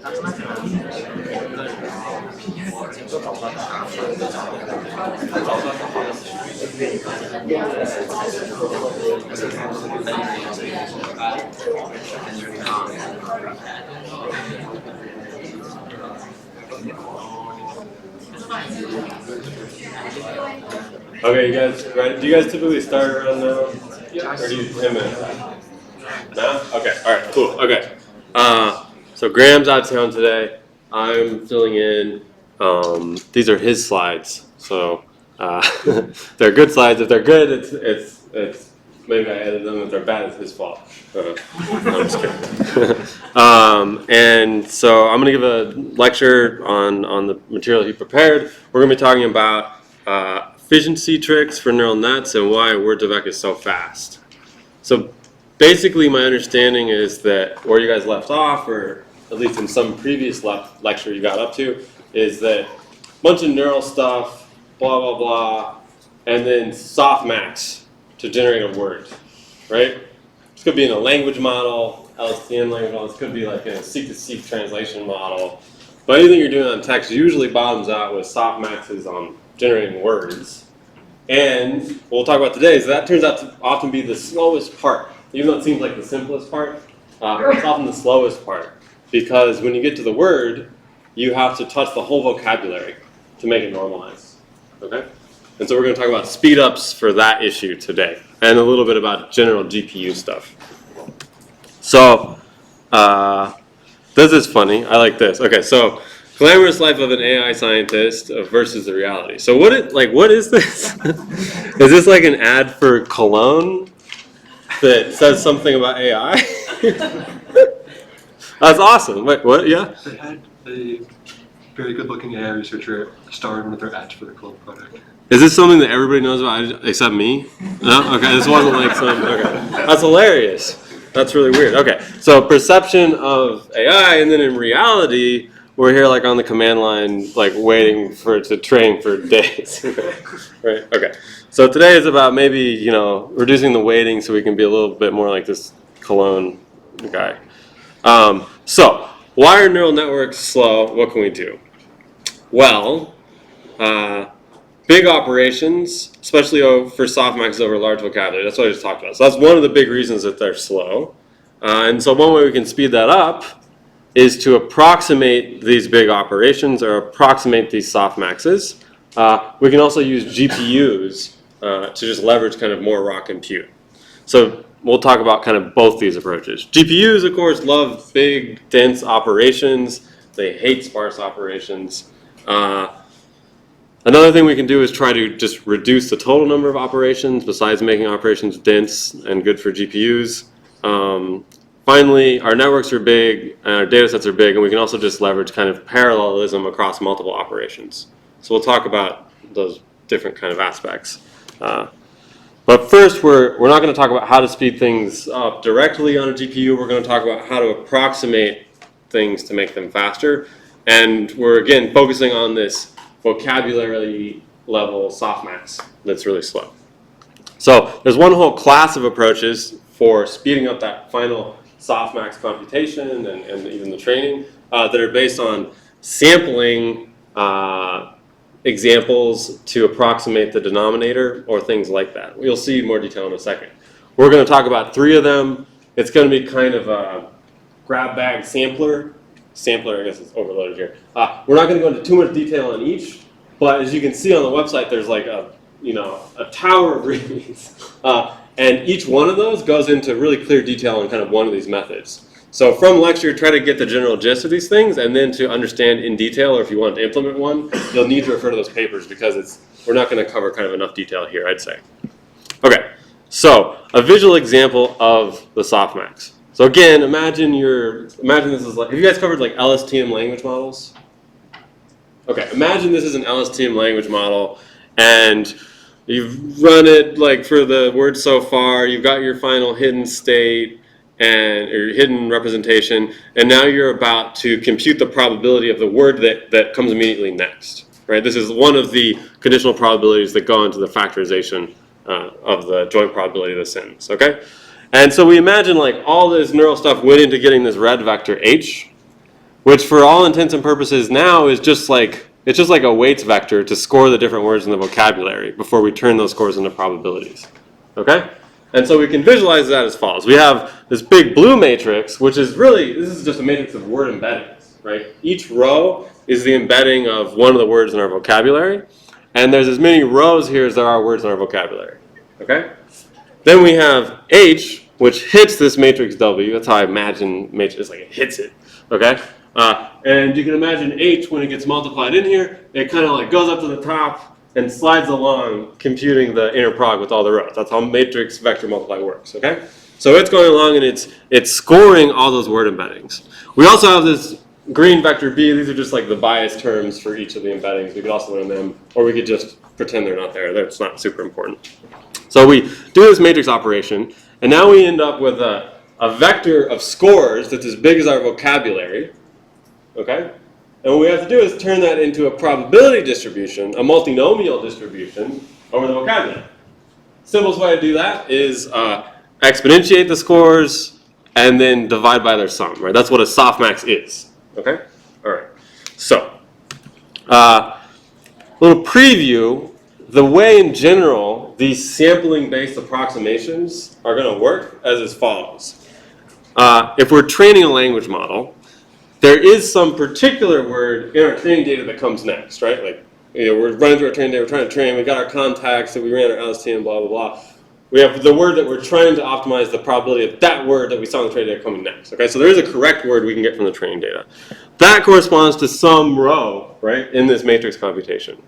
Okay, you guys ready? Do you guys typically start around now? Or do you 10 minutes? No? Okay, alright, cool. Okay. So Graham's out of town today. I'm filling in. These are his slides. So they're good slides. If they're good, it's maybe I edited them. If they're bad, it's his fault. No, I'm just kidding. And so I'm going to give a lecture on the material he prepared. We're going to be talking about efficiency tricks for neural nets and why word2vec is so fast. So basically my understanding is that where you guys left off, or at least in some previous lecture you got up to, is that a bunch of neural stuff, blah, blah, blah, and then Softmax to generate a word, right? This could be in a language model, LSTM language model. This could be like a seek-to-seek translation model. But anything you're doing on text usually bottoms out with Softmaxes on generating words. And what we'll talk about today is that turns out to often be the slowest part. Even though it seems like the simplest part, it's often the slowest part. Because when you get to the word, you have to touch the whole vocabulary to make it normalize. Okay? And so we're going to talk about speed-ups for that issue today. And a little bit about general GPU stuff. So, this is funny. I like this. Okay, so glamorous life of an AI scientist versus the reality. So what is this? Is this like an ad for cologne that says something about AI? That's awesome. Wait, what? Yeah? They had a very good-looking AI researcher star in one of their ads for the cologne product. Is this something that everybody knows about except me? No? Okay, this wasn't like some, okay. That's hilarious. That's really weird. Okay, so perception of AI, and then in reality, we're here like on the command line, like waiting for it to train for days. Right, okay. So today is about maybe, you know, reducing the waiting so we can be a little bit more like this cologne guy. So, why are neural networks slow? What can we do? Well, big operations, especially for softmaxes over large vocabulary, that's what I just talked about. So that's one of the big reasons that they're slow. And so one way we can speed that up is to approximate these big operations or approximate these softmaxes. We can also use GPUs to just leverage kind of more raw compute. So we'll talk about kind of both these approaches. GPUs, of course, love big, dense operations. They hate sparse operations. Another thing we can do is try to just reduce the total number of operations besides making operations dense and good for GPUs. Finally, our networks are big, and our data sets are big, and we can also just leverage kind of parallelism across multiple operations. So we'll talk about those different kind of aspects. But first, we're not going to talk about how to speed things up directly on a GPU. We're going to talk about how to approximate things to make them faster. And we're, again, focusing on this vocabulary level softmax that's really slow. So there's one whole class of approaches for speeding up that final softmax computation and even the training that are based on sampling examples to approximate the denominator or things like that. You'll see more detail in a second. We're going to talk about 3 of them. It's going to be kind of a grab bag sampler. Sampler, I guess it's overloaded here. We're not going to go into too much detail on each, but as you can see on the website, there's like a tower of readings. And each one of those goes into really clear detail on kind of one of these methods. So from lecture, try to get the general gist of these things, and then to understand in detail, or if you want to implement one, you'll need to refer to those papers because we're not going to cover kind of enough detail here, I'd say. Okay, so a visual example of the softmax. So again, imagine this is like, have you guys covered like LSTM language models? Okay, imagine this is an LSTM language model, and you've run it like for the word so far, you've got your final hidden state, and your hidden representation, and now you're about to compute the probability of the word that comes immediately next, right? This is one of the conditional probabilities that go into the factorization of the joint probability of the sentence, okay? And so we imagine like all this neural stuff went into getting this red vector h. which for all intents and purposes now is just like, it's just like a weights vector to score the different words in the vocabulary before we turn those scores into probabilities. Okay? And so we can visualize that as follows. We have this big blue matrix, which is really, this is just a matrix of word embeddings, right? Each row is the embedding of one of the words in our vocabulary. And there's as many rows here as there are words in our vocabulary. Okay? Then we have H, which hits this matrix W. That's how I imagine matrix, like it hits it. Okay? And you can imagine H, when it gets multiplied in here, it kind of like goes up to the top and slides along, computing the inner prog with all the rows. That's how matrix vector multiply works, okay? So it's going along and it's scoring all those word embeddings. We also have this green vector B. These are just like the bias terms for each of the embeddings. We could also learn them, or we could just pretend they're not there. That's not super important. So we do this matrix operation, and now we end up with a vector of scores that's as big as our vocabulary, okay? And what we have to do is turn that into a probability distribution, a multinomial distribution over the vocabulary. Simplest way to do that is exponentiate the scores and then divide by their sum, right? That's what a softmax is, okay? All right, so little preview. The way in general these sampling-based approximations are going to work as is follows. If we're training a language model, there is some particular word in our training data that comes next, right? Like, we're running through our training data, we're trying to train, we got our contacts that we ran our LSTM, blah, blah, blah. We have the word that we're trying to optimize the probability of that word that we saw in the training data coming next, okay? So there is a correct word we can get from the training data. That corresponds to some row, right, in this matrix computation.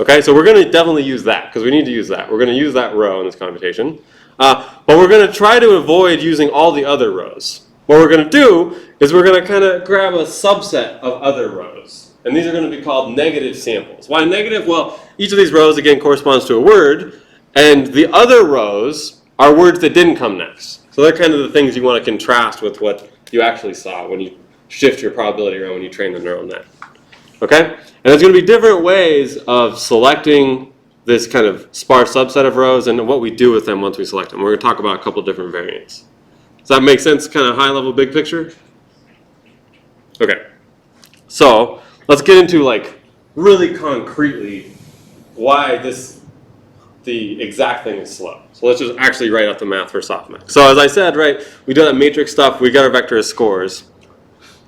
Okay, so we're going to definitely use that, because we need to use that. We're going to use that row in this computation. But we're going to try to avoid using all the other rows. What we're going to do is we're going to kind of grab a subset of other rows. And these are going to be called negative samples. Why negative? Well, each of these rows, again, corresponds to a word. And the other rows are words that didn't come next. So they're kind of the things you want to contrast with what you actually saw when you shift your probability around when you train the neural net. Okay? And there's going to be different ways of selecting this kind of sparse subset of rows and what we do with them once we select them. We're going to talk about a couple different variants. Does that make sense? Kind of high level, big picture? Okay. So let's get into like really concretely why the exact thing is slow. So let's just actually write out the math for Softmax. So as I said, right, we do that matrix stuff. We got our vector as scores.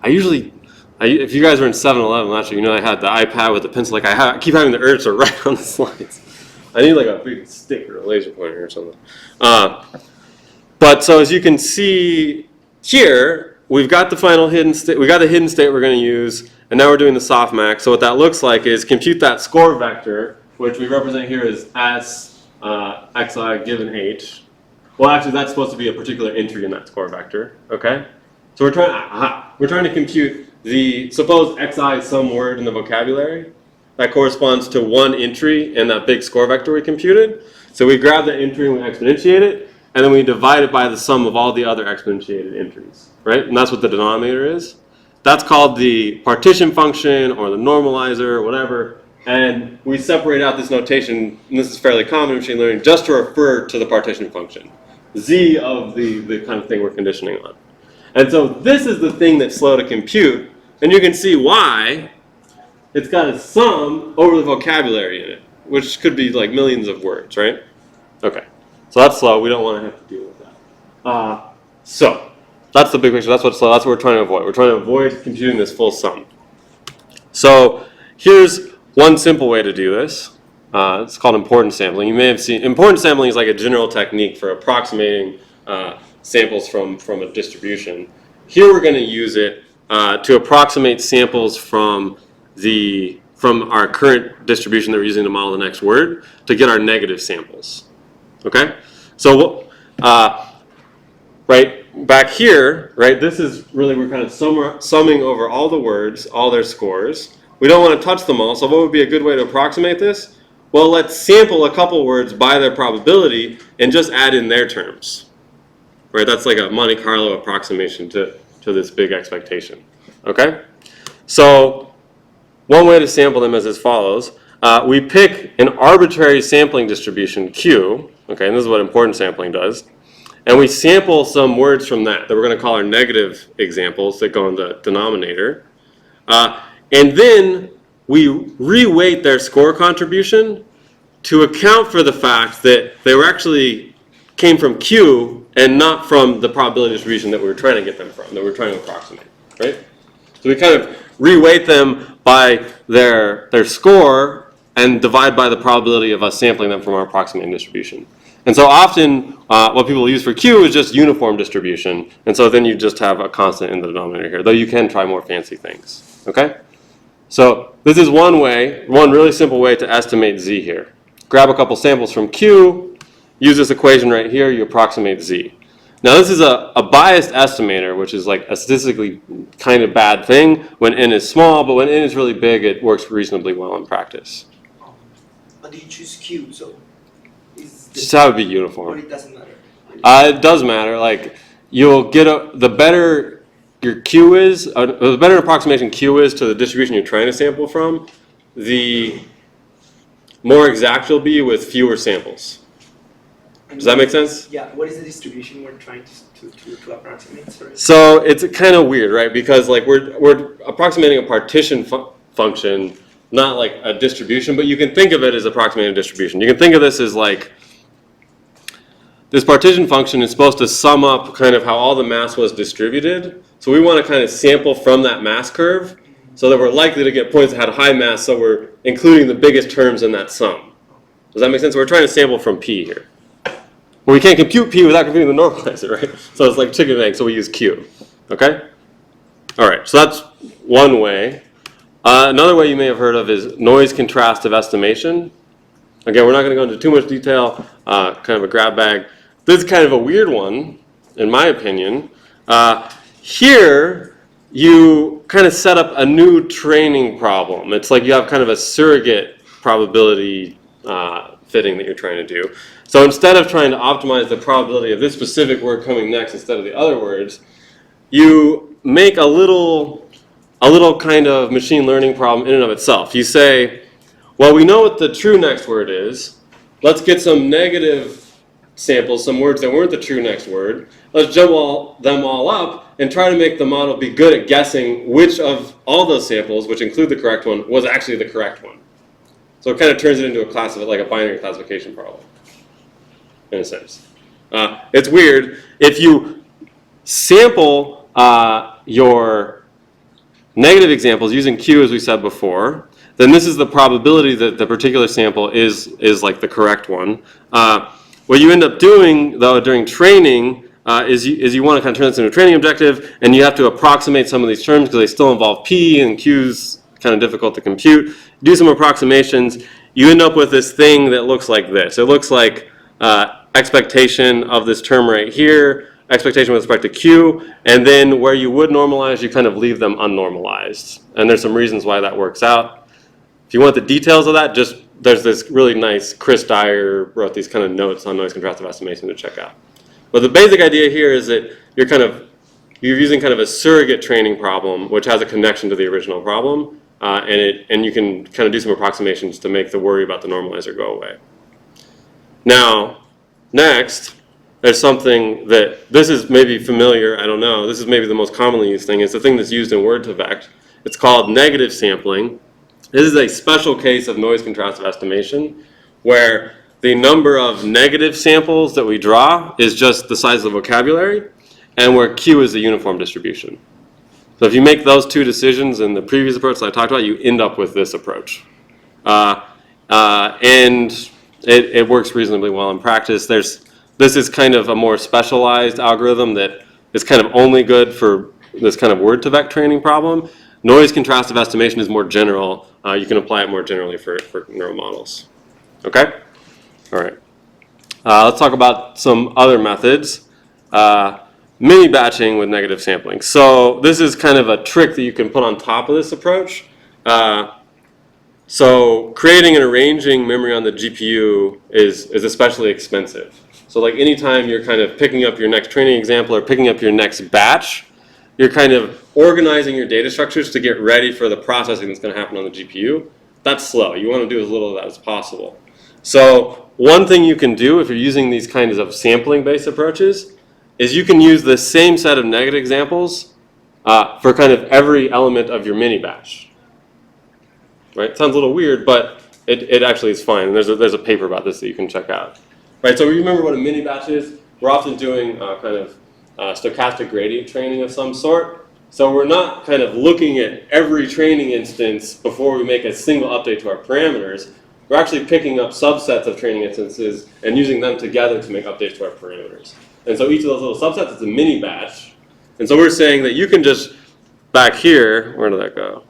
If you guys were in 7-Eleven last year, you know I had the iPad with the pencil. Like I keep having the urge to write on the slides. I need like a big stick or a laser pointer or something. But so as you can see here, we've got the final hidden state. We got the hidden state we're going to use, and now we're doing the softmax. So what that looks like is compute that score vector, which we represent here as S xi given h. Well, actually, that's supposed to be a particular entry in that score vector. Okay. So we're trying to compute the suppose xi is some word in the vocabulary that corresponds to one entry in that big score vector we computed. So we grab that entry and we exponentiate it. And then we divide it by the sum of all the other exponentiated entries, right? And that's what the denominator is. That's called the partition function or the normalizer or whatever. And we separate out this notation, and this is fairly common in machine learning, just to refer to the partition function, z of the kind of thing we're conditioning on. And so this is the thing that's slow to compute. And you can see why. It's got a sum over the vocabulary in it, which could be like millions of words, right? Okay. So that's slow. We don't want to have to deal with that. So that's the big picture. That's what's slow. That's what we're trying to avoid. We're trying to avoid computing this full sum. So here's one simple way to do this. It's called importance sampling. You may have seen importance sampling is like a general technique for approximating samples from a distribution. Here we're going to use it to approximate samples from our current distribution that we're using to model the next word to get our negative samples. Okay, so right back here, right, this is really, we're kind of summing over all the words, all their scores. We don't want to touch them all, so what would be a good way to approximate this? Well, let's sample a couple words by their probability and just add in their terms. Right, that's like a Monte Carlo approximation to this big expectation. Okay, so one way to sample them is as follows. We pick an arbitrary sampling distribution, Q, okay, and this is what importance sampling does. and we sample some words from that we're going to call our negative examples that go in the denominator. And then we reweight their score contribution to account for the fact that they were actually came from Q and not from the probability distribution that we were trying to get them from, that we were trying to approximate, right? So we kind of reweight them by their score and divide by the probability of us sampling them from our approximating distribution. And so often what people use for Q is just uniform distribution, and so then you just have a constant in the denominator here, though you can try more fancy things, okay? So this is one really simple way to estimate Z here. Grab a couple samples from Q, use this equation right here, you approximate Z. Now this is a biased estimator, which is like a statistically kind of bad thing when n is small, but when n is really big, it works reasonably well in practice. But you choose Q, so Just have it be uniform. Or it doesn't matter? It does matter. Like you'll get the better your Q is, the better approximation Q is to the distribution you're trying to sample from, the more exact you'll be with fewer samples. Does that make sense? Yeah. What is the distribution we're trying to approximate? Sorry. So it's kind of weird, right? Because like we're approximating a partition function, not like a distribution, but you can think of it as approximating a distribution. You can think of this as like this partition function is supposed to sum up kind of how all the mass was distributed. So we want to kind of sample from that mass curve so that we're likely to get points that had high mass, so we're including the biggest terms in that sum. Does that make sense? So we're trying to sample from P here. Well, we can't compute P without computing the normalizer, right? So it's like chicken and egg, so we use Q. Okay? All right, so that's one way. Another way you may have heard of is noise contrastive estimation. Again, we're not going to go into too much detail, kind of a grab bag. This is kind of a weird one, in my opinion. Here, you kind of set up a new training problem. It's like you have kind of a surrogate probability fitting that you're trying to do. So instead of trying to optimize the probability of this specific word coming next instead of the other words, you make a little kind of machine learning problem in and of itself. You say, well, we know what the true next word is. Let's get some negative samples, some words that weren't the true next word. Let's jumble them all up and try to make the model be good at guessing which of all those samples, which include the correct one, was actually the correct one. So it kind of turns it into like a binary classification problem, in a sense. It's weird. If you sample your negative examples using Q, as we said before, then this is the probability that the particular sample is like the correct one. What you end up doing, though, during training is you want to kind of turn this into a training objective, and you have to approximate some of these terms because they still involve P, and Q's kind of difficult to compute. Do some approximations. You end up with this thing that looks like this. It looks like expectation of this term right here, expectation with respect to Q, and then where you would normalize, you kind of leave them unnormalized. And there's some reasons why that works out. If you want the details of that, there's this really nice, Chris Dyer wrote these kind of notes on noise contrastive estimation to check out. But the basic idea here is that you're using kind of a surrogate training problem, which has a connection to the original problem, and you can kind of do some approximations to make the worry about the normalizer go away. Now, next, there's something that, this is maybe familiar, I don't know, this is maybe the most commonly used thing, it's the thing that's used in word2vec. It's called negative sampling. This is a special case of noise contrastive estimation where the number of negative samples that we draw is just the size of the vocabulary, and where Q is the uniform distribution. So if you make those two decisions in the previous approach that I talked about, you end up with this approach. And it works reasonably well in practice. This is kind of a more specialized algorithm that is kind of only good for this kind of word2vec training problem. Noise contrastive estimation is more general. You can apply it more generally for neural models. Okay? All right. Let's talk about some other methods. Minibatching with negative sampling. So this is kind of a trick that you can put on top of this approach. So creating and arranging memory on the GPU is especially expensive. So like anytime you're kind of picking up your next training example or picking up your next batch, you're kind of organizing your data structures to get ready for the processing that's going to happen on the GPU. That's slow. You want to do as little of that as possible. So one thing you can do if you're using these kinds of sampling-based approaches is you can use the same set of negative examples for kind of every element of your mini batch. Right? Sounds a little weird, but it actually is fine. And there's a paper about this that you can check out. Right? So remember what a mini batch is? We're often doing kind of stochastic gradient training of some sort. So we're not kind of looking at every training instance before we make a single update to our parameters. We're actually picking up subsets of training instances and using them together to make updates to our parameters. And so each of those little subsets is a mini batch. And so we're saying that you can just, back here, where did that go?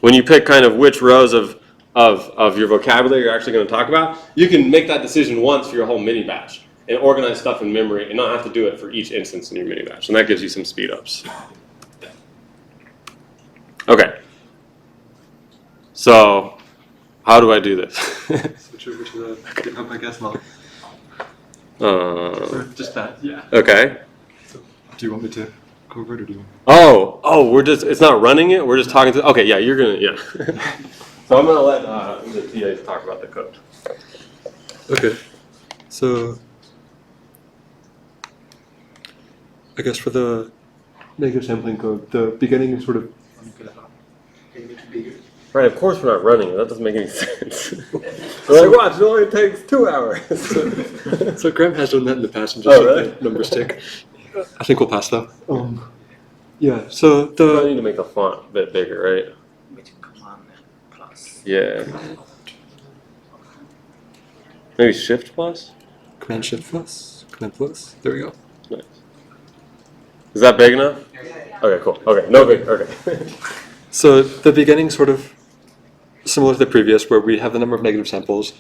When you pick kind of which rows of your vocabulary you're actually going to talk about, you can make that decision once for your whole mini batch and organize stuff in memory and not have to do it for each instance in your mini batch. And that gives you some speed ups. Okay. So how do I do this? Switch over to the GitHub, I guess, not. Uh, Or just that, yeah. okay. So, do you want me to go over it, or do you want Oh, it's not running it? We're just talking to, okay, yeah, you're going to, yeah. So I'm going to let the TAs talk about the code. Okay. So, I guess for the negative sampling code, the beginning is sort of. Can you make it bigger? Right, of course we're not running it. That doesn't make any sense. We're like, watch, it only takes 2 hours. So Graham has done that in the past and just let really? the numbers tick. I think we'll pass though. Yeah. So I need the to make the font a bit bigger, right? Which command plus? Yeah. Maybe Shift plus? Command Shift plus, Command plus. There we go. Nice. Is that big enough? Okay, cool. Okay, no big. Okay. So the beginning sort of similar to the previous, where we have the number of negative samples,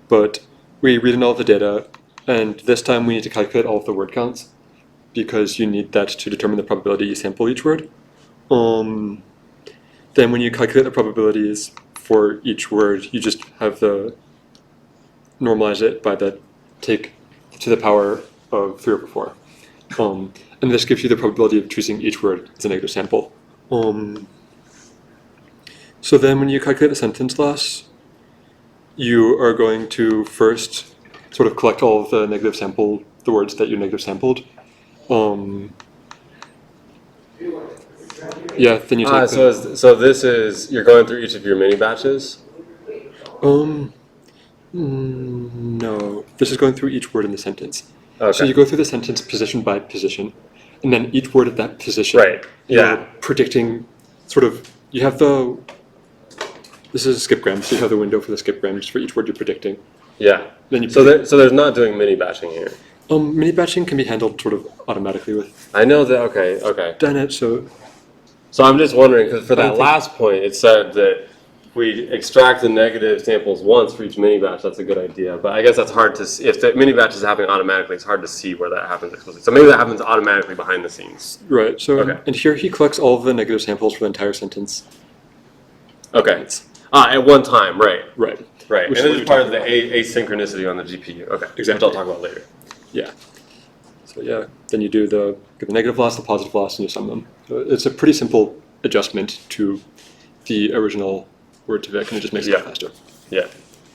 but we read in all of the data, and this time we need to calculate all of the word counts, because you need that to determine the probability you sample each word. Then when you calculate the probabilities for each word, you just have the normalize it by the take to the power of 3 over 4. And this gives you the probability of choosing each word as a negative sample. So then when you calculate the sentence loss, you are going to first sort of collect all of the the words that you negative sampled. Yeah, then you take so this is, you're going through each of your mini batches? No, this is going through each word in the sentence. Okay. So you go through the sentence position by position, and then each word at that position. Right, yeah. You're predicting sort of, you have this is skipgrams, so you have the window for the skipgrams for each word you're predicting. Yeah. Then you So there's not doing mini batching here. mini batching can be handled sort of automatically with I know that, okay. .NET, so So I'm just wondering, because for I don't that think- last point, it said that we extract the negative samples once for each mini batch. That's a good idea. But I guess that's hard to see. If the mini batch is happening automatically, it's hard to see where that happens explicitly. So maybe that happens automatically behind the scenes. right. So Okay. and here he collects all of the negative samples for the entire sentence. Okay. At one time, right. Right. Right. Which And is this what is part of you're the asynchronicity on the GPU. Okay. Exactly. Which I'll talk about later. Yeah. So yeah, then you do the negative loss, the positive loss, and you sum them. So it's a pretty simple adjustment to the original word2vec, and it just makes it Yeah. faster. Yeah.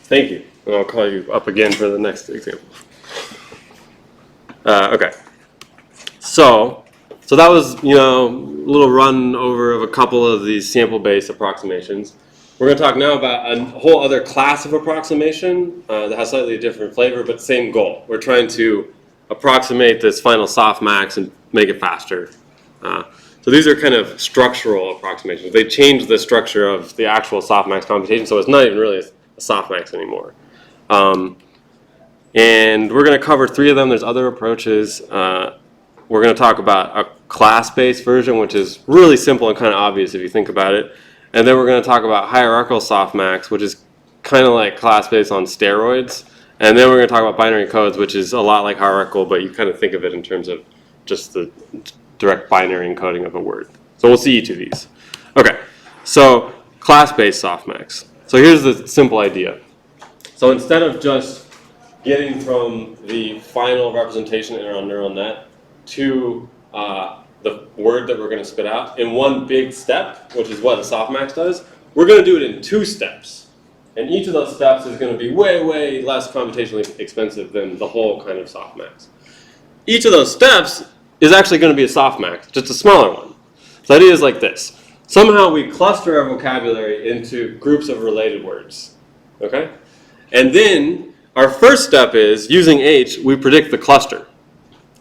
Thank you. And I'll call you up again for the next example. Okay. So that was, a little run over of a couple of these sample-based approximations. We're going to talk now about a whole other class of approximation that has slightly a different flavor, but same goal. We're trying to approximate this final softmax and make it faster. So these are kind of structural approximations. They change the structure of the actual softmax computation, so it's not even really a softmax anymore. And we're going to cover 3 of them. There's other approaches. We're going to talk about a class-based version, which is really simple and kind of obvious if you think about it. And then we're going to talk about hierarchical softmax, which is kind of like class-based on steroids. And then we're going to talk about binary codes, which is a lot like hierarchical, but you kind of think of it in terms of just the direct binary encoding of a word. So we'll see each of these. Okay, so class-based softmax. So here's the simple idea. So instead of just getting from the final representation in our neural net to the word that we're going to spit out in one big step, which is what a softmax does, we're going to do it in 2 steps. And each of those steps is going to be way, way less computationally expensive than the whole kind of softmax. each of those steps is actually going to be a softmax, just a smaller one. So the idea is like this. Somehow we cluster our vocabulary into groups of related words. Okay? And then our first step is, using H, we predict the cluster.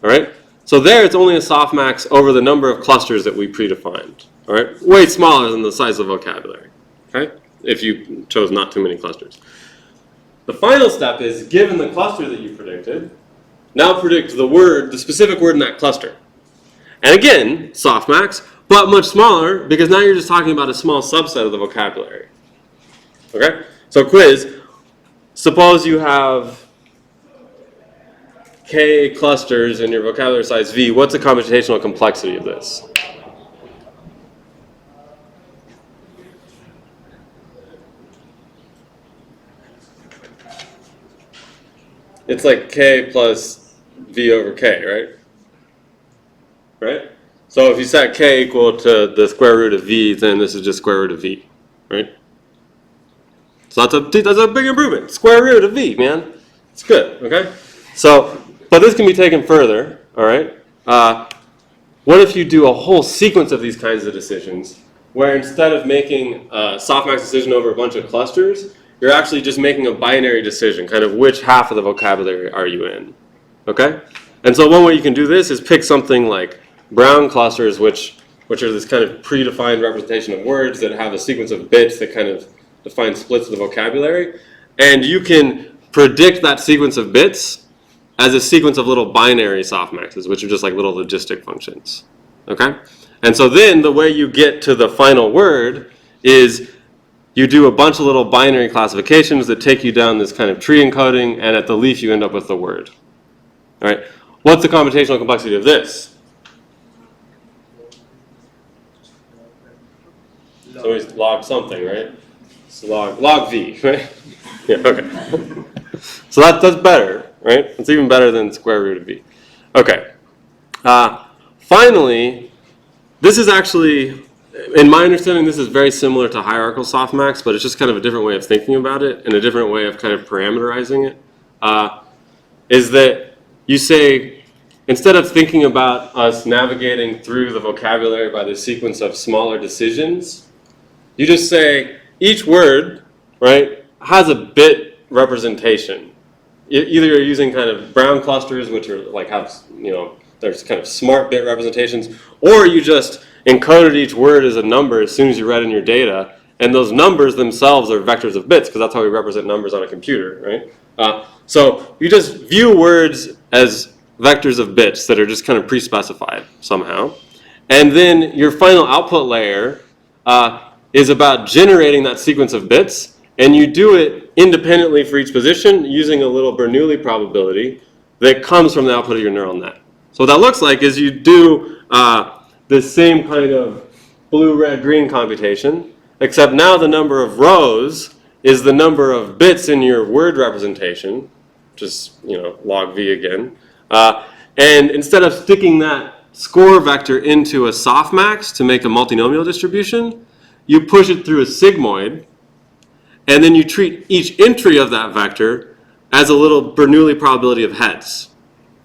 All right? So there it's only a softmax over the number of clusters that we predefined. All right? Way smaller than the size of vocabulary. Okay? If you chose not too many clusters. The final step is, given the cluster that you predicted, now predict the word, the specific word in that cluster. And again, softmax, but much smaller, because now you're just talking about a small subset of the vocabulary. Okay? So quiz, suppose you have k clusters in your vocabulary size v. What's the computational complexity of this? It's like k plus v over k, right? Right? So if you set k equal to the square root of v, then this is just square root of v, right? So that's a big improvement. Square root of v, man. It's good, okay? So, but this can be taken further, all right? What if you do a whole sequence of these kinds of decisions, where instead of making a softmax decision over a bunch of clusters, you're actually just making a binary decision, kind of which half of the vocabulary are you in, okay? And so one way you can do this is pick something like Brown clusters, which are this kind of predefined representation of words that have a sequence of bits that kind of define splits of the vocabulary. And you can predict that sequence of bits as a sequence of little binary softmaxes, which are just like little logistic functions, okay? And so then the way you get to the final word is you do a bunch of little binary classifications that take you down this kind of tree encoding, and at the leaf you end up with the word. All right? What's the computational complexity of this? So always log something, right? So log v, right? Yeah, okay. So that's better, right? It's even better than square root of v. Okay. Finally, this is actually, in my understanding, this is very similar to hierarchical softmax, but it's just kind of a different way of thinking about it and a different way of kind of parameterizing it. Is that you say, instead of thinking about us navigating through the vocabulary by the sequence of smaller decisions, you just say each word, right, has a bit representation. Either you're using kind of Brown clusters, which are like have, you know, there's kind of smart bit representations, or you just encoded each word as a number as soon as you read in your data, and those numbers themselves are vectors of bits, because that's how we represent numbers on a computer, right? So you just view words as vectors of bits that are just kind of pre-specified somehow. And then your final output layer is about generating that sequence of bits, and you do it independently for each position using a little Bernoulli probability that comes from the output of your neural net. So what that looks like is you do the same kind of blue, red, green computation, except now the number of rows is the number of bits in your word representation, which is, you know, log v again. And instead of sticking that score vector into a softmax to make a multinomial distribution, you push it through a sigmoid, and then you treat each entry of that vector as a little Bernoulli probability of heads.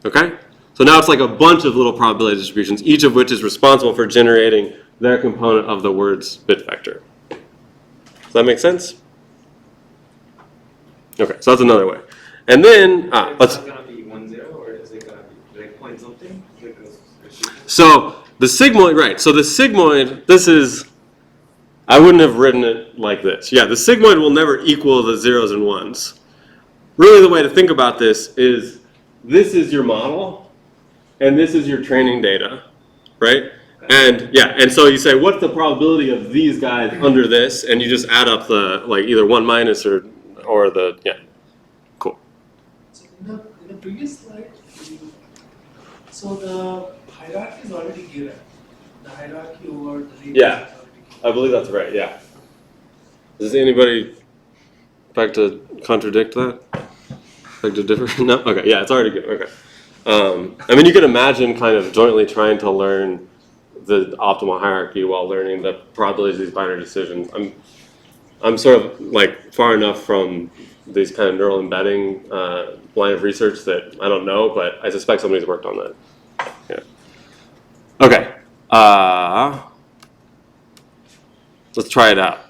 Okay? So now it's like a bunch of little probability distributions, each of which is responsible for generating their component of the word's bit vector. Does that make sense? Okay, so that's another way. And then, It's not gonna be 1, 0, or is it gonna be like point something? So the sigmoid, right, so the sigmoid, this is, I wouldn't have written it like this. Yeah, the sigmoid will never equal the zeros and ones. Really the way to think about this is your model, and this is your training data, right? And yeah, and so you say, what's the probability of these guys under this? And you just add up the, like, either 1 minus or the, yeah, cool. So in the previous slide, so the hierarchy is already given. The hierarchy over the labels Yeah. is already given. I believe that's right, yeah. Does anybody like to contradict that? Like to differ? No? Okay, yeah, it's already good, okay. I mean, you can imagine kind of jointly trying to learn the optimal hierarchy while learning the probabilities of these binary decisions. I'm sort of like far enough from these kind of neural embedding line of research that I don't know, but I suspect somebody's worked on that. Yeah. Okay. Let's try it out.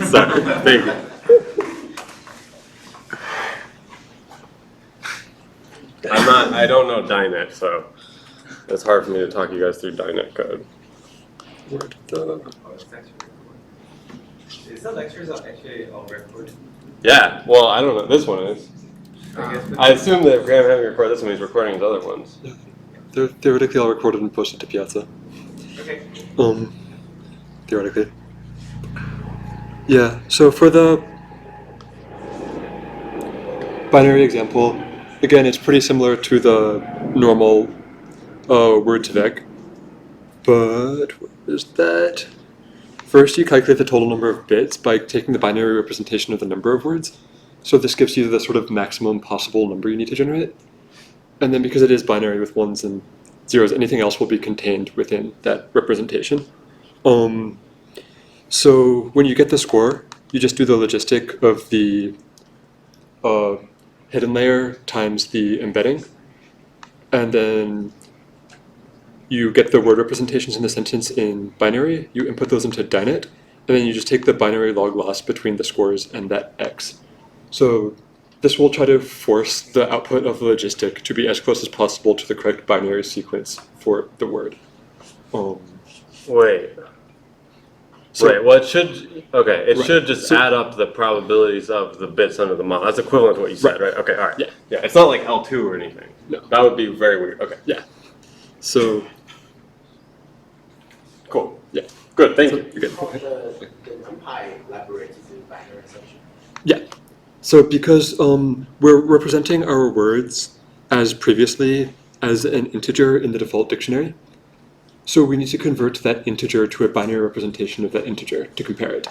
Sorry. Thank you. I don't know Dynet, so it's hard for me to talk you guys through Dynet code. Is the lectures actually all recorded? Yeah, well, I don't know. This one is. I assume that if Graham having recorded this one, he's recording his other ones. They're theoretically all recorded and posted to Piazza. Okay. Theoretically. Yeah, so for the binary example, again, it's pretty similar to the normal word2vec, but what is that? First, you calculate the total number of bits by taking the binary representation of the number of words. So this gives you the sort of maximum possible number you need to generate. And then because it is binary with ones and zeros, anything else will be contained within that representation. So when you get the score, you just do the logistic of the hidden layer times the embedding, and then you get the word representations in the sentence in binary, you input those into Dynet, and then you just take the binary log loss between the scores and that x. So this will try to force the output of the logistic to be as close as possible to the correct binary sequence for the word. Wait. So- Right, well, it should, okay, it Right. should just So- add up the probabilities of the bits under the model. That's equivalent to what you said, right? Okay, all right. Yeah. Yeah, it's not like L2 or anything. No. That would be very weird. Okay, Yeah. So cool. yeah. Good, thank you. You're good. How the NumPy elaborates the binary assumption? Yeah. So because we're representing our words as previously as an integer in the default dictionary, so we need to convert that integer to a binary representation of that integer to compare it.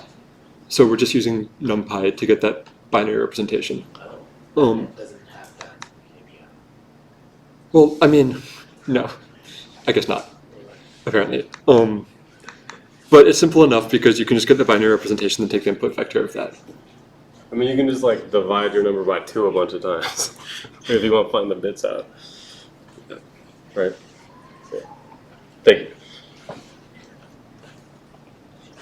So we're just using NumPy to get that binary representation. It doesn't have that API. Well, I mean, no, I guess not. Apparently. But it's simple enough because you can just get the binary representation and take the input vector of that. I mean, you can just like divide your number by 2 a bunch of times if you want to find the bits out. Right? Yeah. Thank you.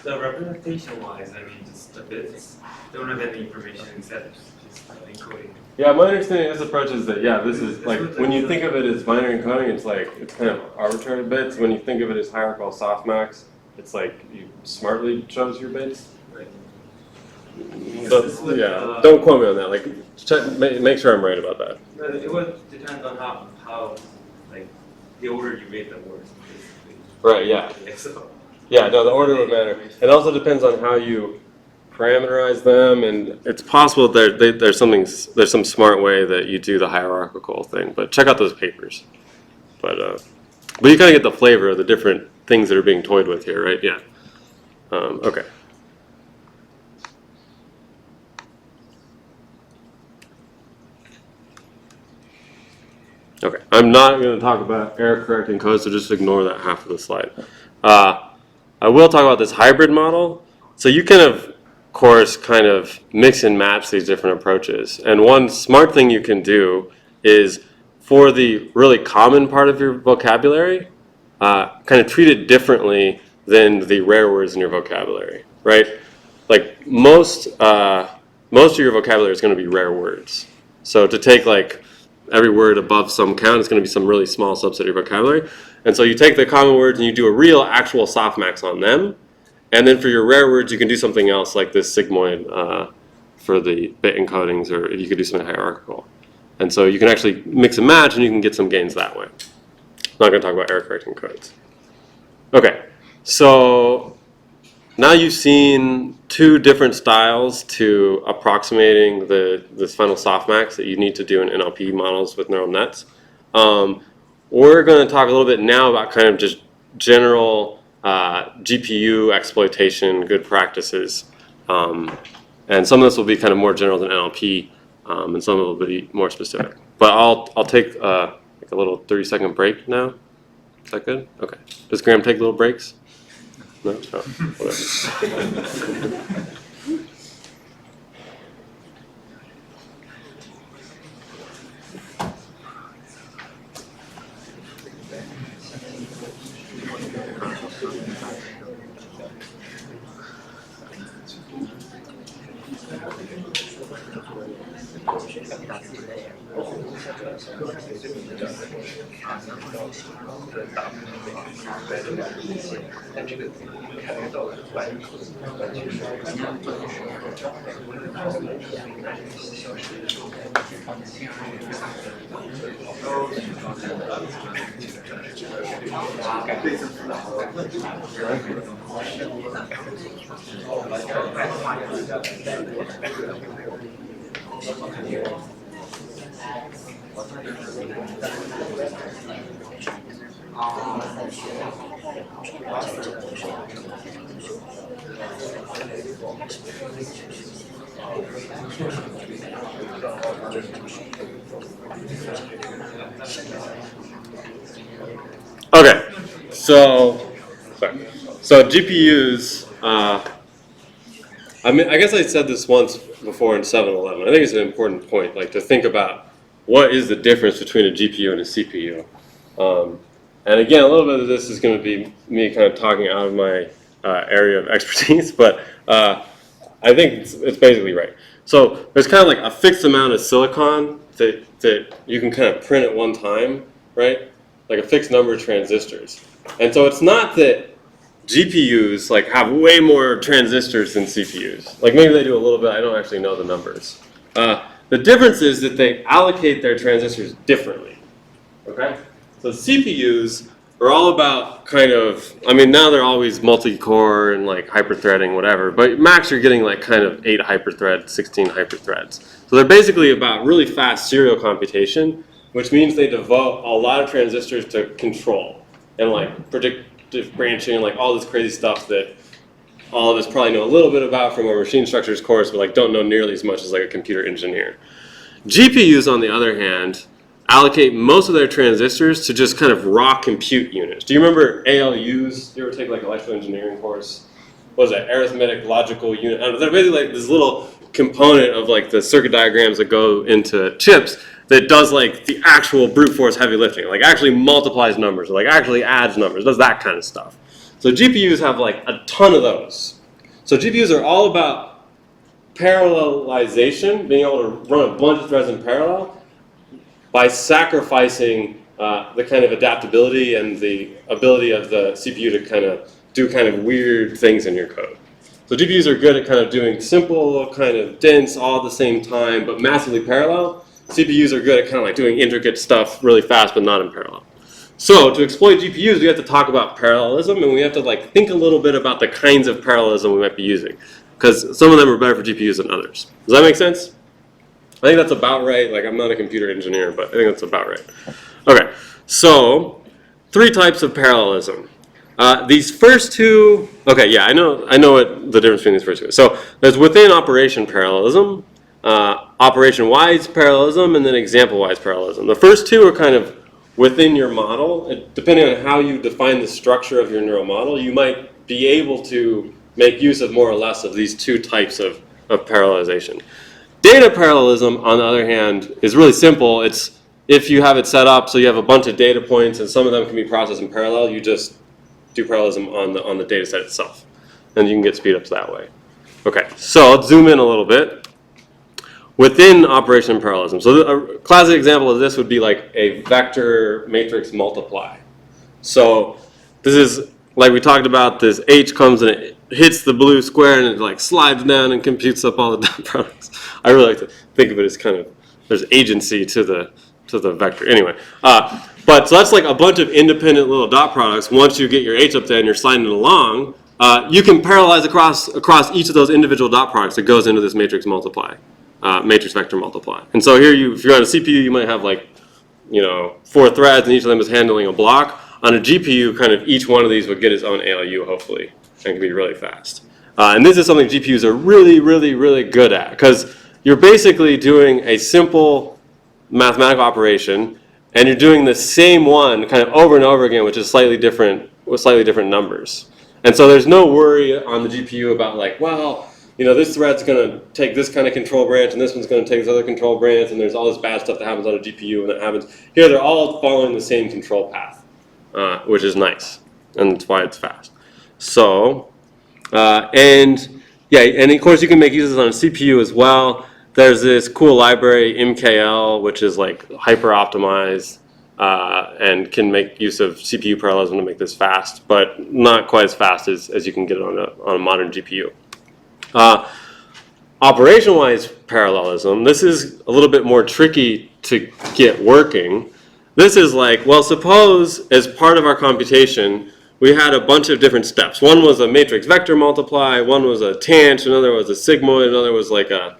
The representation-wise, I mean, just the bits don't have any information except just encoding. Yeah, my understanding of this approach is that, yeah, this is like, when you think of it as binary encoding, it's like, it's kind of arbitrary bits. When you think of it as hierarchical softmax, it's like you smartly chose your bits. Right. But, yeah, don't quote me on that. Like, check, make sure I'm right about that. But it would depend on how like the order you made the words, basically. Right, yeah. Yeah, so. Yeah, no, the order would matter. It also depends on how you parameterize them, and it's possible there's some smart way that you do the hierarchical thing. But check out those papers. But you kind of get the flavor of the different things that are being toyed with here, right? Yeah. Okay. Okay, I'm not going to talk about error correcting code, so just ignore that half of the slide. I will talk about this hybrid model. So you can, of course, kind of mix and match these different approaches. And one smart thing you can do is for the really common part of your vocabulary, kind of treat it differently than the rare words in your vocabulary, right? Like most of your vocabulary is going to be rare words. So to take like every word above some count is going to be some really small subset of your vocabulary. And so you take the common words and you do a real actual softmax on them. And then for your rare words, you can do something else like this sigmoid for the bit encodings, or you could do something hierarchical. And so you can actually mix and match and you can get some gains that way. I'm not going to talk about error correcting codes. Okay, so now you've seen 2 different styles to approximating this final softmax that you need to do in NLP models with neural nets. We're going to talk a little bit now about kind of just general GPU exploitation, good practices. And some of this will be kind of more general than NLP, and some of it will be more specific. But I'll take like a little 30-second break now. Is that good? Okay. Does Graham take little breaks? No? Oh, whatever. Okay, so GPUs. I mean, I guess I said this once before in 7-Eleven. I think it's an important point, like to think about what is the difference between a GPU and a CPU. And again, a little bit of this is going to be me kind of talking out of my area of expertise, but I think it's basically right. So there's kind of like a fixed amount of silicon that you can kind of print at one time, right? Like a fixed number of transistors. And so it's not that GPUs like have way more transistors than CPUs. Like maybe they do a little bit, I don't actually know the numbers. The difference is that they allocate their transistors differently, okay? So CPUs are all about kind of, I mean now they're always multi-core and like hyper-threading, whatever, but max you're getting like kind of 8 hyper-threads, 16 hyper-threads. So they're basically about really fast serial computation, which means they devote a lot of transistors to control and like predictive branching and like all this crazy stuff that all of us probably know a little bit about from our machine structures course, but like don't know nearly as much as like a computer engineer. GPUs, on the other hand, allocate most of their transistors to just kind of raw compute units. Do you remember ALUs? Do you ever take like an electrical engineering course? What is that? Arithmetic logical unit. I don't know, they're basically like this little component of like the circuit diagrams that go into chips that does like the actual brute force heavy lifting, like actually multiplies numbers, or like actually adds numbers, does that kind of stuff. So GPUs have like a ton of those. So GPUs are all about parallelization, being able to run a bunch of threads in parallel by sacrificing the kind of adaptability and the ability of the CPU to kind of do kind of weird things in your code. So GPUs are good at kind of doing simple, kind of dense, all at the same time, but massively parallel. CPUs are good at kind of like doing intricate stuff really fast, but not in parallel. So to exploit GPUs, we have to talk about parallelism, and we have to like think a little bit about the kinds of parallelism we might be using, because some of them are better for GPUs than others. Does that make sense? I think that's about right. Like I'm not a computer engineer, but I think that's about right. Okay, so 3 types of parallelism. These first two, okay, yeah, I know what the difference between these first two is. So there's within operation parallelism, operation-wise parallelism, and then example-wise parallelism. The first two are kind of within your model. Depending on how you define the structure of your neural model, you might be able to make use of more or less of these 2 types of parallelization. Data parallelism, on the other hand, is really simple. It's if you have it set up so you have a bunch of data points and some of them can be processed in parallel, you just do parallelism on the data set itself. And you can get speed ups that way. Okay, so let's zoom in a little bit. Within operation parallelism. So a classic example of this would be like a vector matrix multiply. So this is, like we talked about, this H comes and it hits the blue square and it like slides down and computes up all the dot products. I really like to think of it as kind of, there's agency to the vector. Anyway, but so that's like a bunch of independent little dot products. Once you get your H up there and you're sliding it along, you can parallelize across each of those individual dot products that goes into this matrix multiply, matrix vector multiply. And so here, if you're on a CPU, you might have like, 4 threads and each of them is handling a block. On a GPU, kind of each one of these would get its own ALU, hopefully, and can be really fast. And this is something GPUs are really, really, really good at, because you're basically doing a simple mathematical operation, and you're doing the same one kind of over and over again, which is slightly different with slightly different numbers. And so there's no worry on the GPU about like, well, this thread's going to take this kind of control branch, and this one's going to take this other control branch, and there's all this bad stuff that happens on a GPU, and that happens. Here, they're all following the same control path, which is nice, and that's why it's fast. So, and yeah, and of course you can make uses on a CPU as well. There's this cool library, MKL, which is like hyper optimized and can make use of CPU parallelism to make this fast, but not quite as fast as you can get it on a modern GPU. Operation-wise parallelism, this is a little bit more tricky to get working. This is like, well, suppose as part of our computation, we had a bunch of different steps. One was a matrix vector multiply, one was a tanh, another was a sigmoid, another was like a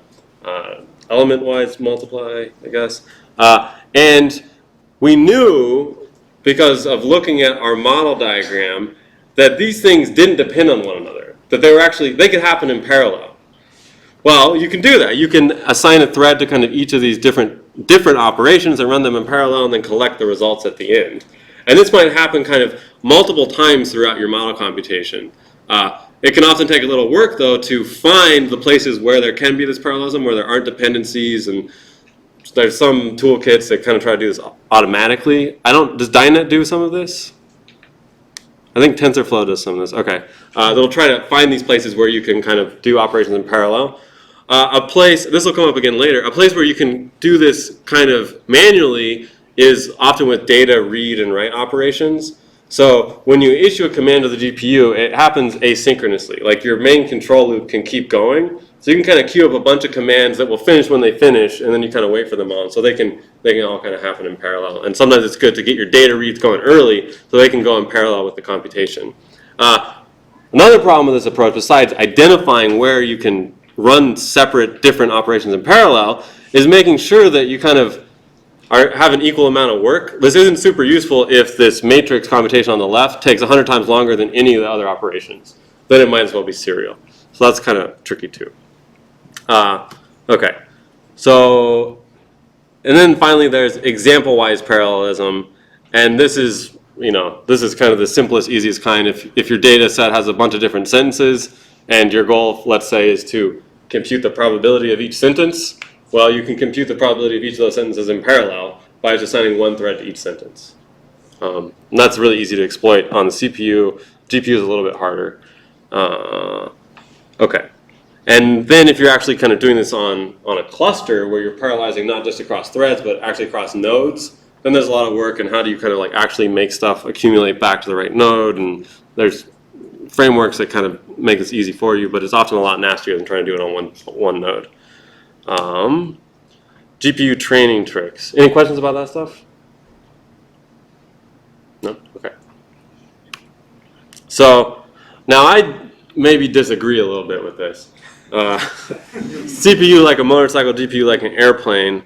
element-wise multiply, I guess. And we knew, because of looking at our model diagram, that these things didn't depend on one another, that they could happen in parallel. Well, you can do that. You can assign a thread to kind of each of these different operations and run them in parallel and then collect the results at the end. And this might happen kind of multiple times throughout your model computation. It can often take a little work, though, to find the places where there can be this parallelism, where there aren't dependencies, and there's some toolkits that kind of try to do this automatically. Does Dynet do some of this? I think TensorFlow does some of this. Okay. They'll try to find these places where you can kind of do operations in parallel. This will come up again later, a place where you can do this kind of manually is often with data read and write operations. So when you issue a command to the GPU, it happens asynchronously. Like your main control loop can keep going. So you can kind of queue up a bunch of commands that will finish when they finish, and then you kind of wait for them on. So they can all kind of happen in parallel. And sometimes it's good to get your data reads going early so they can go in parallel with the computation. Another problem with this approach, besides identifying where you can run separate different operations in parallel, is making sure that you kind of have an equal amount of work. This isn't super useful if this matrix computation on the left takes 100 times longer than any of the other operations. Then it might as well be serial. So that's kind of tricky too. Okay, so, and then finally there's example-wise parallelism, and this is kind of the simplest, easiest kind. If your data set has a bunch of different sentences, and your goal, let's say, is to compute the probability of each sentence, well, you can compute the probability of each of those sentences in parallel by just assigning one thread to each sentence. And that's really easy to exploit on the CPU. GPU is a little bit harder. Okay. And then if you're actually kind of doing this on a cluster where you're parallelizing not just across threads, but actually across nodes, then there's a lot of work, and how do you kind of like actually make stuff accumulate back to the right node, and there's frameworks that kind of make this easy for you, but it's often a lot nastier than trying to do it on one node. GPU training tricks. Any questions about that stuff? No? Okay. So now I maybe disagree a little bit with this. CPU like a motorcycle, GPU like an airplane.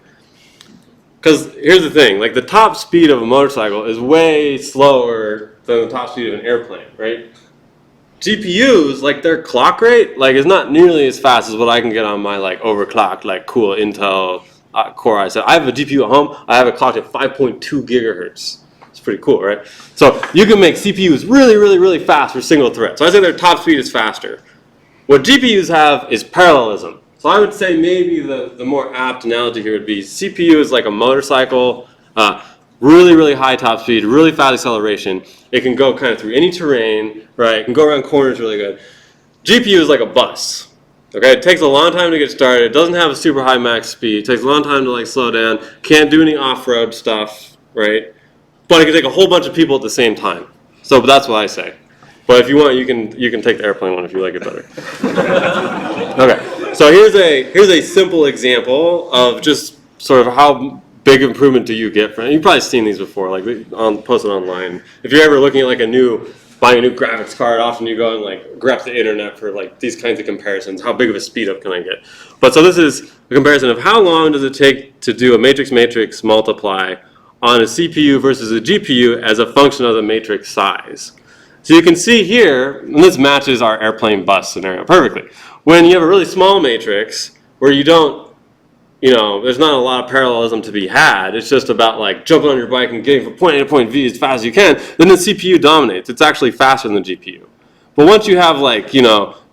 Because here's the thing, like the top speed of a motorcycle is way slower than the top speed of an airplane, right? GPUs, like their clock rate, like is not nearly as fast as what I can get on my like overclocked, like cool Intel Core i7. I have a GPU at home. I have it clocked at 5.2 gigahertz. It's pretty cool, right? So you can make CPUs really, really, really fast for single thread. So I say their top speed is faster. What GPUs have is parallelism. So I would say maybe the more apt analogy here would be CPU is like a motorcycle, really, really high top speed, really fast acceleration. It can go kind of through any terrain, right? It can go around corners really good. GPU is like a bus. Okay, it takes a long time to get started. It doesn't have a super high max speed. It takes a long time to like slow down. Can't do any off-road stuff, right? But it can take a whole bunch of people at the same time. So that's what I say. But if you want, you can take the airplane one if you like it better. Okay, so here's a simple example of just sort of how big improvement do you get from it. You've probably seen these before, like posted online. If you're ever looking at like buying a new graphics card, often you go and like grab the internet for like these kinds of comparisons. How big of a speed up can I get? But so this is a comparison of how long does it take to do a matrix multiply on a CPU versus a GPU as a function of the matrix size. So you can see here, and this matches our airplane bus scenario perfectly. When you have a really small matrix where you don't, there's not a lot of parallelism to be had. It's just about like jumping on your bike and getting from point A to point B as fast as you can. Then the CPU dominates. It's actually faster than the GPU. But once you have like,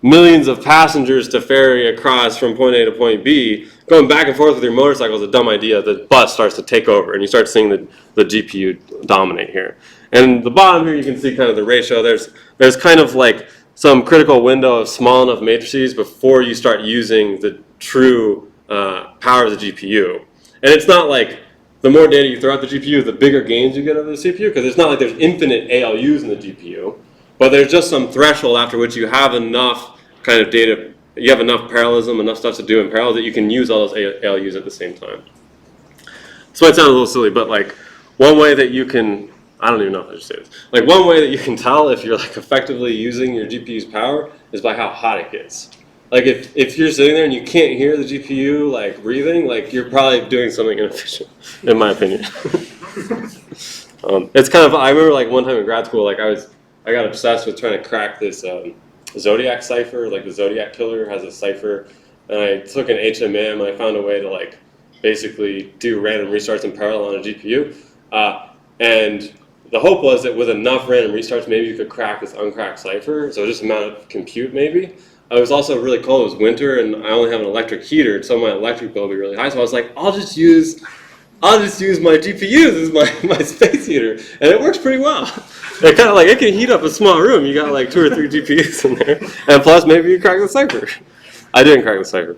millions of passengers to ferry across from point A to point B, going back and forth with your motorcycle is a dumb idea. The bus starts to take over and you start seeing the GPU dominate here. And the bottom here, you can see kind of the ratio. There's kind of like some critical window of small enough matrices before you start using the true power of the GPU. And it's not like the more data you throw at the GPU, the bigger gains you get out of the CPU, because it's not like there's infinite ALUs in the GPU, but there's just some threshold after which you have enough kind of data, you have enough parallelism, enough stuff to do in parallel that you can use all those ALUs at the same time. This might sound a little silly, but like one way that you can, I don't even know if I should say this, like one way that you can tell if you're like effectively using your GPU's power is by how hot it gets. Like if you're sitting there and you can't hear the GPU like breathing, like you're probably doing something inefficient, in my opinion. It's kind of, I remember like one time in grad school, like I got obsessed with trying to crack this Zodiac cipher, like the Zodiac killer has a cipher, and I took an HMM and I found a way to like basically do random restarts in parallel on a GPU, and the hope was that with enough random restarts, maybe you could crack this uncracked cipher, so just amount of compute maybe. It was also really cold, it was winter, and I only have an electric heater, so my electric bill would be really high, so I was like, I'll just use my GPUs as my space heater, and it works pretty well. It kind of like, it can heat up a small room, you got like 2 or 3 GPUs in there, and plus maybe you crack the cipher. I didn't crack the cipher.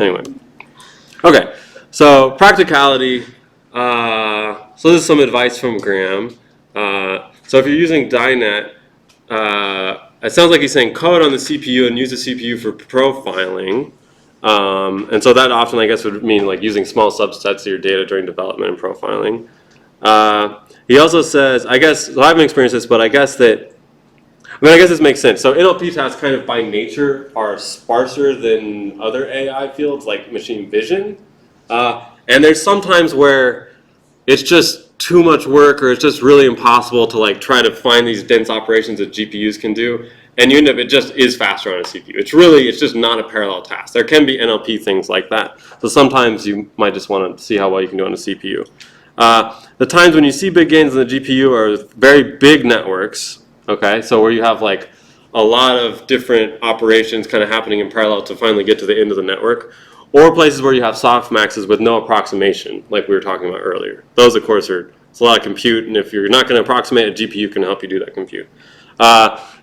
Anyway. Okay, so practicality. So this is some advice from Graham. So if you're using DINET, it sounds like he's saying code on the CPU and use the CPU for profiling. And so that often, I guess, would mean like using small subsets of your data during development and profiling. He also says, I guess, well, I haven't experienced this, but I guess this makes sense. So NLP tasks kind of by nature are sparser than other AI fields like machine vision. And there's sometimes where it's just too much work or it's just really impossible to like try to find these dense operations that GPUs can do. And you end up, it just is faster on a CPU. It's just not a parallel task. There can be NLP things like that. So sometimes you might just want to see how well you can do on a CPU. The times when you see big gains in the GPU are very big networks, okay? So where you have like a lot of different operations kind of happening in parallel to finally get to the end of the network. Or places where you have softmaxes with no approximation, like we were talking about earlier. Those, of course, it's a lot of compute, and if you're not going to approximate, a GPU can help you do that compute.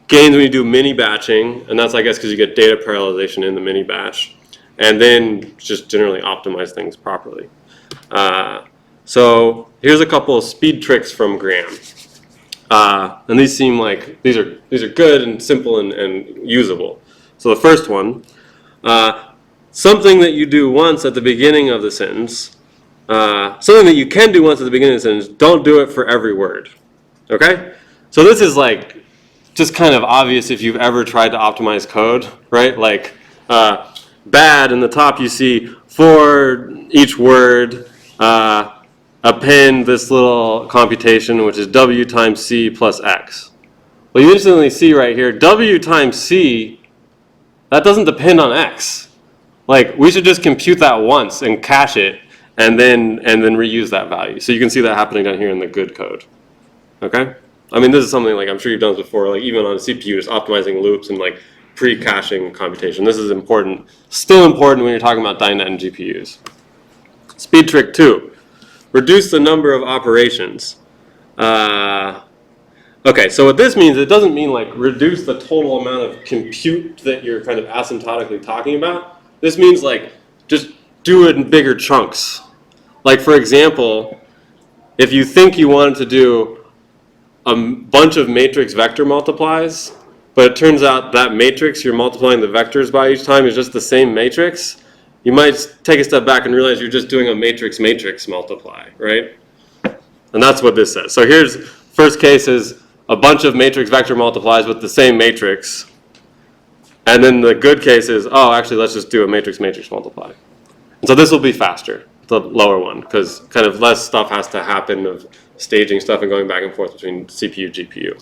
Gains when you do mini-batching, and that's, I guess, because you get data parallelization in the mini-batch, and then just generally optimize things properly. So here's a couple of speed tricks from Graham. And these seem like, these are good and simple and usable. So the first one, something that you do once at the beginning of the sentence, something that you can do once at the beginning of the sentence, don't do it for every word, okay? So this is like just kind of obvious if you've ever tried to optimize code, right? Like bad in the top you see for each word, append this little computation, which is W times C plus X. Well, you instantly see right here, W times C, that doesn't depend on X. Like, we should just compute that once and cache it and then reuse that value. So you can see that happening down here in the good code. Okay? I mean, this is something like I'm sure you've done this before, like even on a CPU, just optimizing loops and like pre-caching computation. This is important, still important when you're talking about DINET and GPUs. Speed trick 2, reduce the number of operations. Okay, so what this means, it doesn't mean like reduce the total amount of compute that you're kind of asymptotically talking about. This means like just do it in bigger chunks. Like for example, if you think you wanted to do a bunch of matrix vector multiplies, but it turns out that matrix you're multiplying the vectors by each time is just the same matrix, you might take a step back and realize you're just doing a matrix multiply, right? And that's what this says. So here's, first case is a bunch of matrix vector multiplies with the same matrix. And then the good case is, oh, actually, let's just do a matrix multiply. And so this will be faster, the lower one, because kind of less stuff has to happen of staging stuff and going back and forth between CPU, GPU.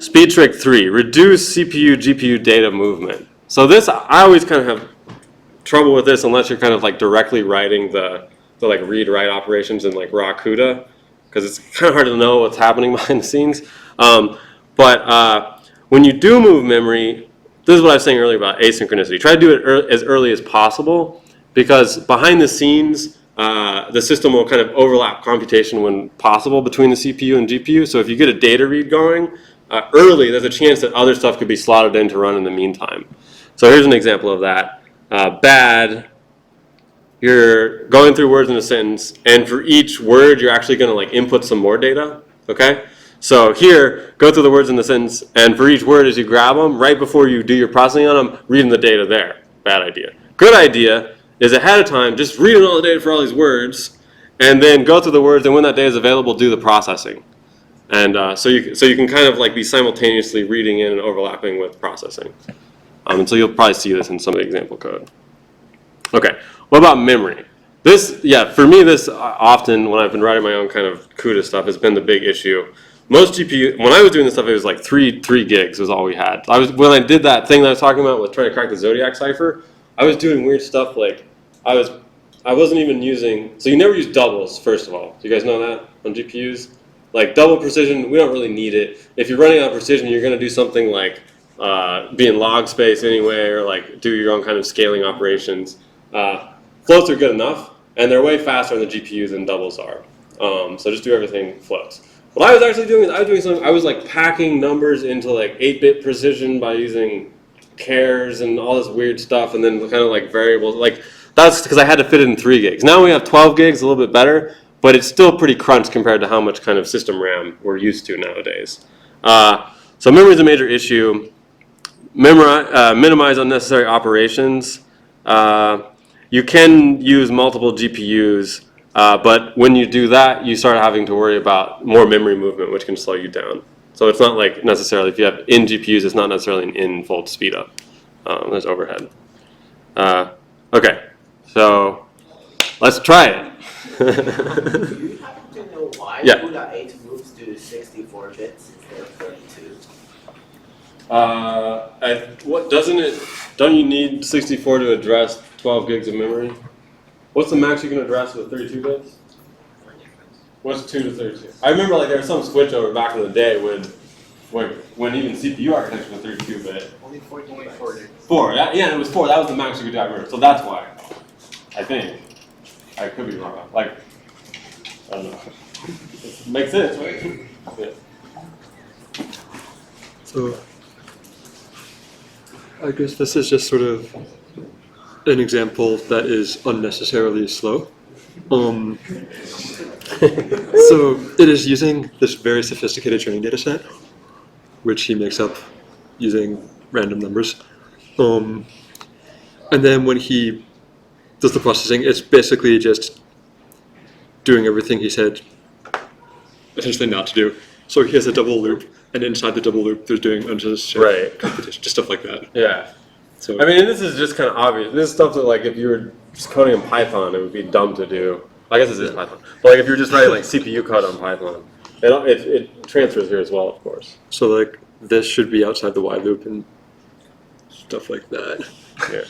Speed trick 3, reduce CPU, GPU data movement. So this, I always kind of have trouble with this unless you're kind of like directly writing the like read-write operations in like raw CUDA, because it's kind of hard to know what's happening behind the scenes. But when you do move memory, this is what I was saying earlier about asynchronicity. Try to do it as early as possible, because behind the scenes, the system will kind of overlap computation when possible between the CPU and GPU. So if you get a data read going early, there's a chance that other stuff could be slotted in to run in the meantime. So here's an example of that. Bad, you're going through words in a sentence, and for each word, you're actually going to like input some more data, okay? So here, go through the words in the sentence, and for each word, as you grab them, right before you do your processing on them, reading the data there. Bad idea. Good idea is ahead of time, just reading all the data for all these words, and then go through the words, and when that data is available, do the processing. And so you can kind of like be simultaneously reading in and overlapping with processing. And so you'll probably see this in some of the example code. Okay, what about memory? This, yeah, for me, this often, when I've been writing my own kind of CUDA stuff, has been the big issue. Most GPU, when I was doing this stuff, it was like 3 gigs was all we had. When I did that thing that I was talking about with trying to crack the Zodiac cipher, I was doing weird stuff like, I wasn't even using, so you never use doubles, first of all. Do you guys know that on GPUs? Like double precision, we don't really need it. If you're running out of precision, you're gonna do something like be in log space anyway, or like do your own kind of scaling operations. Floats are good enough, and they're way faster on the GPUs than doubles are. So just do everything floats. What I was actually doing is I was like packing numbers into like 8-bit precision by using chars and all this weird stuff, and then kind of like variables. Like that's because I had to fit it in 3 gigs. Now we have 12 gigs, a little bit better, but it's still pretty crunched compared to how much kind of system RAM we're used to nowadays. So memory is a major issue. Minimize unnecessary operations. You can use multiple GPUs, but when you do that, you start having to worry about more memory movement, which can slow you down. So it's not like necessarily, if you have in GPUs, it's not necessarily an in-fold speed up. There's overhead. Okay, so let's try it. Do you happen to know why Yeah. CUDA 8 moves to 64 bits instead of 32? Don't you need 64 to address 12 gigs of memory? What's the max you can address with 32 bits? What's 2 to 32? I remember like there was some switch over back in the day when even CPU architecture was 32 bit. Only 14 bytes. 4, yeah, it was 4. That was the max you could do, I remember. So that's why. I think. I could be wrong. Like, I don't know. It makes sense, right? Yeah. So I guess this is just sort of an example that is unnecessarily slow. So it is using this very sophisticated training data set, which he makes up using random numbers. And then when he does the processing, it's basically just doing everything he said essentially not to do. So he has a double loop, and inside the double loop, there's doing unnecessary Right. computation, just stuff like that. Yeah. So I mean, this is just kind of obvious. This is stuff that, like, if you were just coding in Python, it would be dumb to do. I guess this is Python. But, like, if you're just writing, like, CPU code on Python, it transfers here as well, of course. So like this should be outside the while loop and stuff like that. Yeah.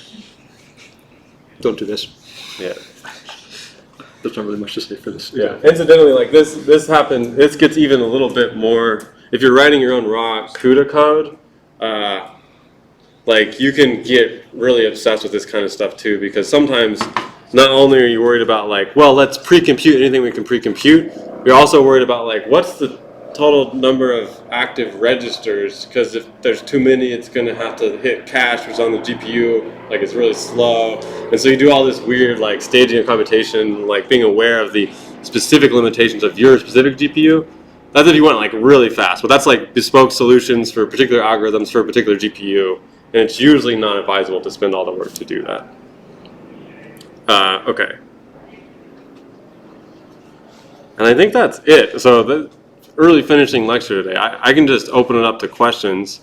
Don't do this. Yeah. There's not really much to say for this. Yeah. Incidentally, like, this happened, this gets even a little bit more, if you're writing your own raw CUDA code, like, you can get really obsessed with this kind of stuff too, because sometimes not only are you worried about, like, well, let's pre-compute anything we can pre-compute, you're also worried about, like, what's the total number of active registers, because if there's too many, it's going to have to hit cache, which is on the GPU, like, it's really slow. And so you do all this weird, like, staging and computation, like, being aware of the specific limitations of your specific GPU. That's if you want, like, really fast, but that's, like, bespoke solutions for particular algorithms for a particular GPU. And it's usually not advisable to spend all the work to do that. Okay. And I think that's it. So the early finishing lecture today, I can just open it up to questions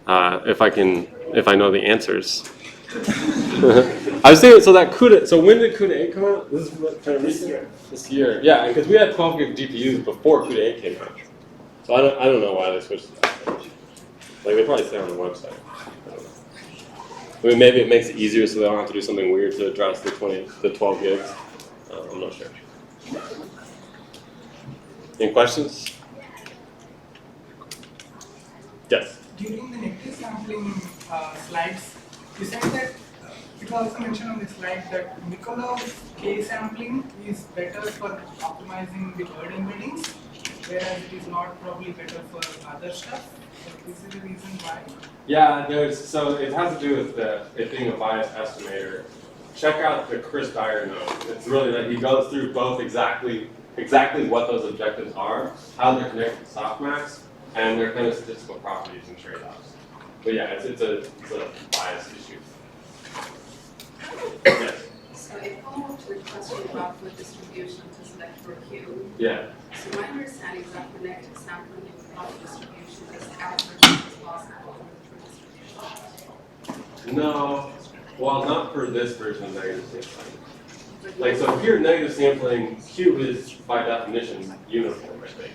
if I know the answers. I was thinking, so that CUDA, so when did CUDA 8 come out? This is what, kind of recent? This year. Yeah, because we had 12 gig GPUs before CUDA 8 came out. So I don't know why they switched to that. Like, they probably say on the website. I mean, maybe it makes it easier so they don't have to do something weird to address the 12 gigs. I'm not sure. Any questions? Yes? During the negative sampling slides, you said that it also mentioned on the slide that Nikolov K sampling is better for optimizing the word embeddings, whereas it is not probably better for other stuff. So this is the reason why. Yeah, so it has to do with it being a bias estimator. Check out the Chris Dyer note. It's really that he goes through both exactly what those objectives are, how they're connected to Softmax, and their kind of statistical properties and trade-offs. But yeah, it's a bias issue. Yes. So a follow-up to the question about what distribution to select for Q. Yeah. So my understanding is that for negative sampling of the distribution is as much as possible for distribution. No. Well, not for this version of negative sampling. Like, so here, negative sampling, Q is, by definition, uniform, I think.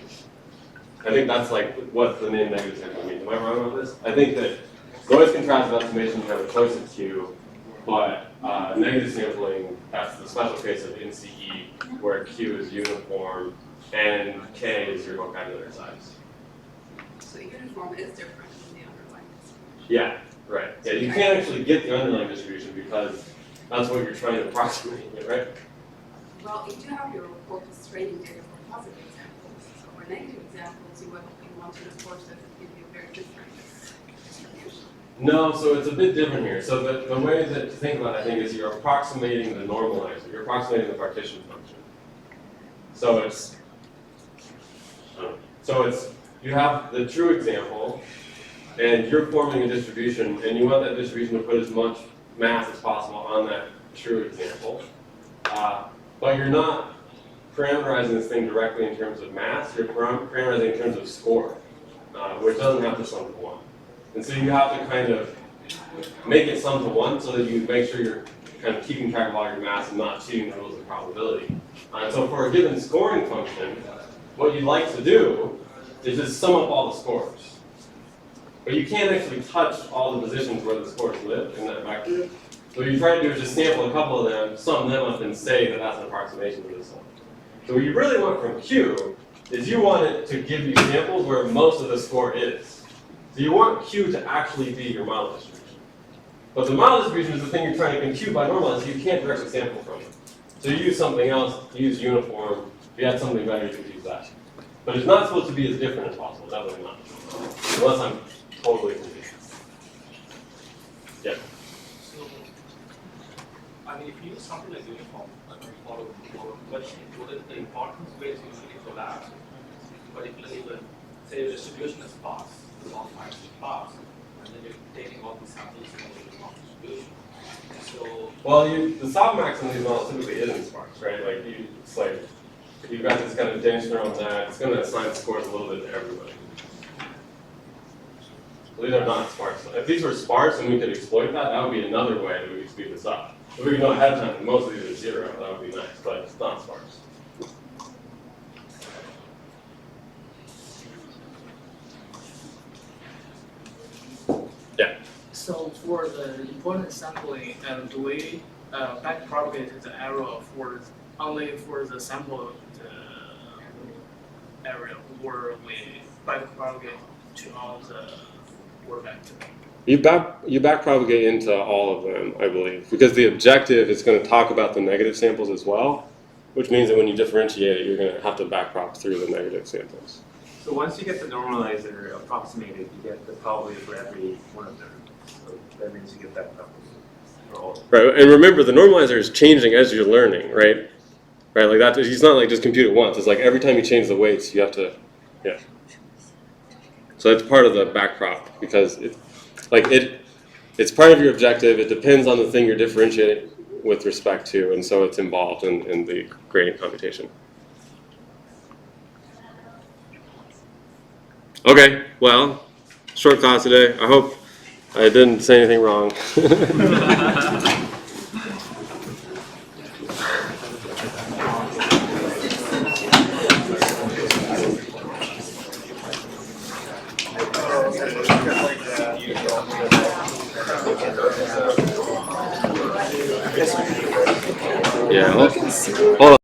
I think that's like what the name negative sampling means. Am I wrong on this? I think that noise contrastive estimation, you have a choice of Q, but negative sampling, that's the special case of NCE, where Q is uniform and K is your vocabulary size. So uniform is different from the underlying distribution. Yeah, right. Yeah, you can't actually get the underlying distribution because that's what you're trying to approximate, right? Well, you do have your orchestrating data for positive examples. So for negative examples, you want to report that it give you a very different distribution. No, so it's a bit different here. So the way that to think about it, I think, is you're approximating the normalizer. You're approximating the partition function. So you have the true example, and you're forming a distribution, and you want that distribution to put as much mass as possible on that true example. But you're not parameterizing this thing directly in terms of mass. You're parameterizing in terms of score, which doesn't have to sum to 1. And so you have to kind of make it sum to 1 so that you make sure you're kind of keeping track of all your mass and not cheating the rules of probability. And so for a given scoring function, what you'd like to do is just sum up all the scores. But you can't actually touch all the positions where the scores live in that vector. So what you try to do is just sample a couple of them, sum them up, and say that that's an approximation of this one. So what you really want from Q is you want it to give you samples where most of the score is. So you want Q to actually be your model distribution. But the model distribution is the thing you're trying to compute by normalizing, so you can't directly sample from it. So you use something else, you use uniform. If you had something better, you could use that. But it's not supposed to be as different as possible, definitely not. Unless I'm totally confused. Yeah. So, I mean, if you use something like uniform, follow, but the importance weights usually collapse, particularly when, say, your distribution is sparse, the Softmax is sparse, and then you're taking all these samples from the normal distribution. So, well, the Softmax in these models typically isn't sparse, right? Like, it's like, you've got this kind of dense neural net, it's going to assign scores a little bit to everybody. So these are not sparse. If these were sparse and we could exploit that, that would be another way that we could speed this up. If we could know ahead of time that most of these are 0, that would be nice, but it's not sparse. Yeah. So for the important sampling, do we backpropagate the error only for the sample area, or we backpropagate to all the word vector? You backpropagate into all of them, I believe, because the objective is going to talk about the negative samples as well, which means that when you differentiate it, you're going to have to backprop through the negative samples. So once you get the normalizer approximated, you get the probability for every one of them. So that means you get that probability for all of them. Right, and remember, the normalizer is changing as you're learning, right? Right, like that. It's not like just compute it once. It's like every time you change the weights, you have to, yeah. So it's part of the backprop because it's part of your objective. It depends on the thing you're differentiating with respect to, and so it's involved in the gradient computation. Okay, well, short class today. I hope I didn't say anything wrong. Yeah, hold on.